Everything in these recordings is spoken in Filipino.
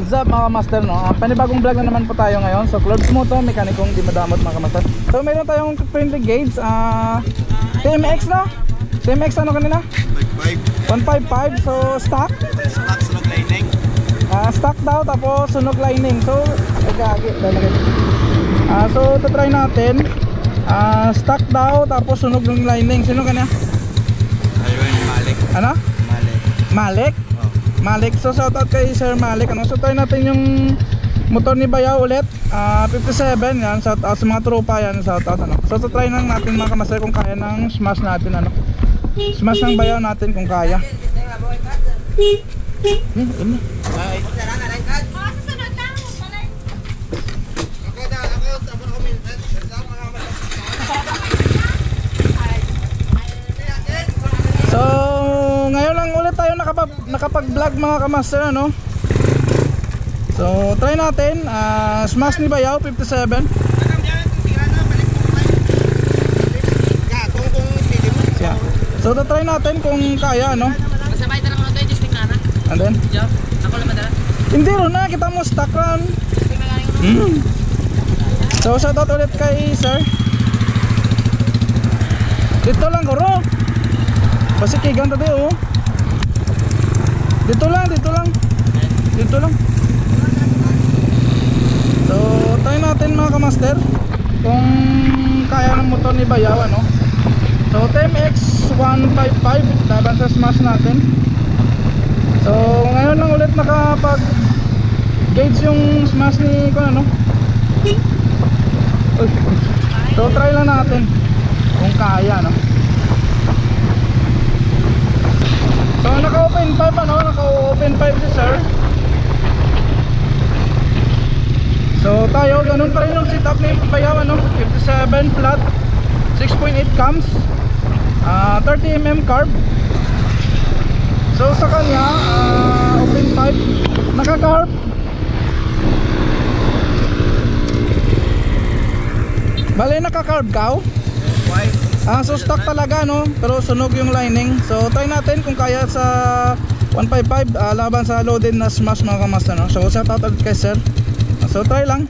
What's up mga master, no? Panibagong vlog na naman po tayo ngayon. So Clorbs Moto, mekanikong di madamot mga master. So meron tayong friendly gauge, TMX na? TMX ano kanina? 155. So stock? Stock, sunog lining. Stock daw, tapos sunog lining. So, so try natin. Stock daw, tapos sunog ng lining. Sino kanya? Ayun, Malik. Ano? Malik. Malik? Malik, so shoutout kay Sir Malik. Ano? So try natin yung motor ni Bayaw ulit, 57, yan, shoutout sa mga tropa yan, shoutout ano. So try lang natin mga kamaster kung kaya ng smash natin ano. Smash ng Bayaw natin kung kaya. So ngayon lang ulit tayo nakapag-vlog mga kamaster ano. So try natin, smash ni Bayaw 57. Yeah. So try natin kung kaya ano. Masabay ta lang ano to, district na. And then Ako lang madala. hindi ro na kita mo stock run. So shoutout ulit kay sir. Dito lang ko ro. Pasikigan tadi oh. Dito lang. So try natin mga kamaster kung kaya ng motor ni Bayaw ano. So TMX 155 laban sa smash natin. So ngayon lang ulit nakapag gauge yung smash ni ano. So try lang natin kung kaya no. So naka-open 5 ano, naka-open 5 si sir. So tayo ganun pa rin yung setup ni Bayaw ano, 57 flat, 6.8 cams, 30mm carb. So sa kanya open 5, naka-carb. Bale naka-carb ka? So stock talaga no, pero sunog yung lining. So try natin kung kaya sa 155 laban sa loaded na smash mga kamaster no. So shout out kay sir. So try lang.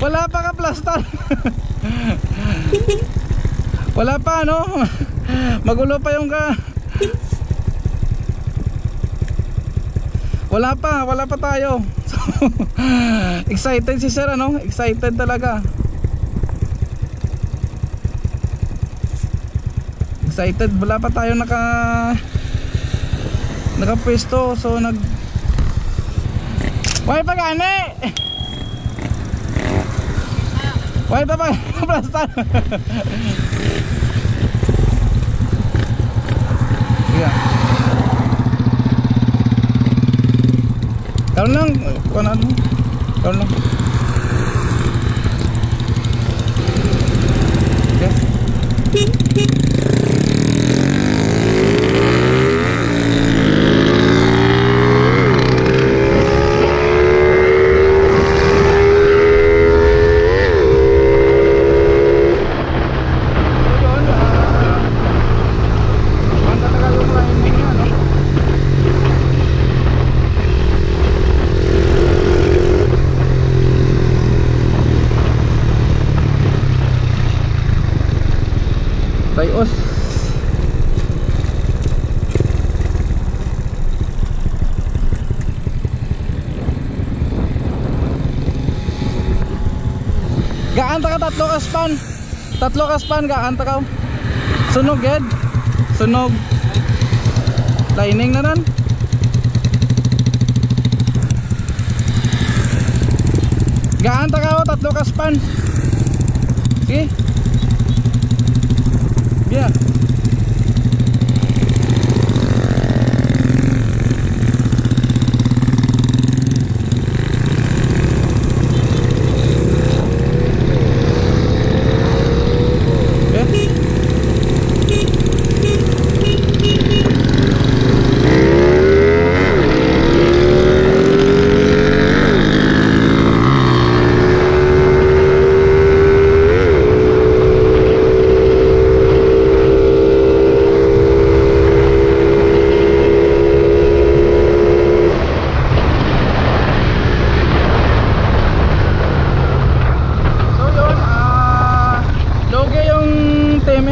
Wala pa ka plastar. Wala pa no. Magulo pa yung wala pa tayo. So, excited si sir ano, excited talaga. Excited, wala pa tayo nakapwesto. So Why pa gani? Why ta pa plastar? Yeah. Karon lang, karon lang. Okay. Tayos. Gaanta ka tatlo ka span gaanta ka. Sunog ged. Sunog. Lining na ran. Gaanta ka tatlo ka span. Sige. Yeah.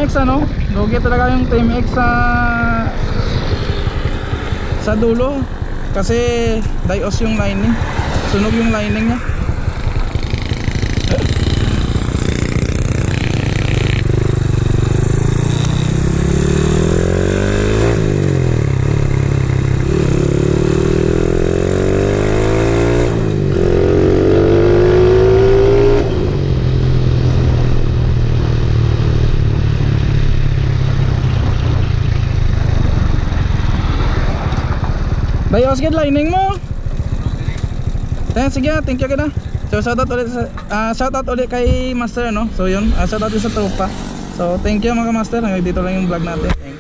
TMX ano, lugi talaga yung TMX sa dulo kasi dios yung lining, sunog yung lining niya. Dios gid lining mo. Sige, thank you kita. So shoutout ulit kay Master no. So yun, shoutout din sa tropa. So thank you mga master, hanggang dito lang yung vlog natin.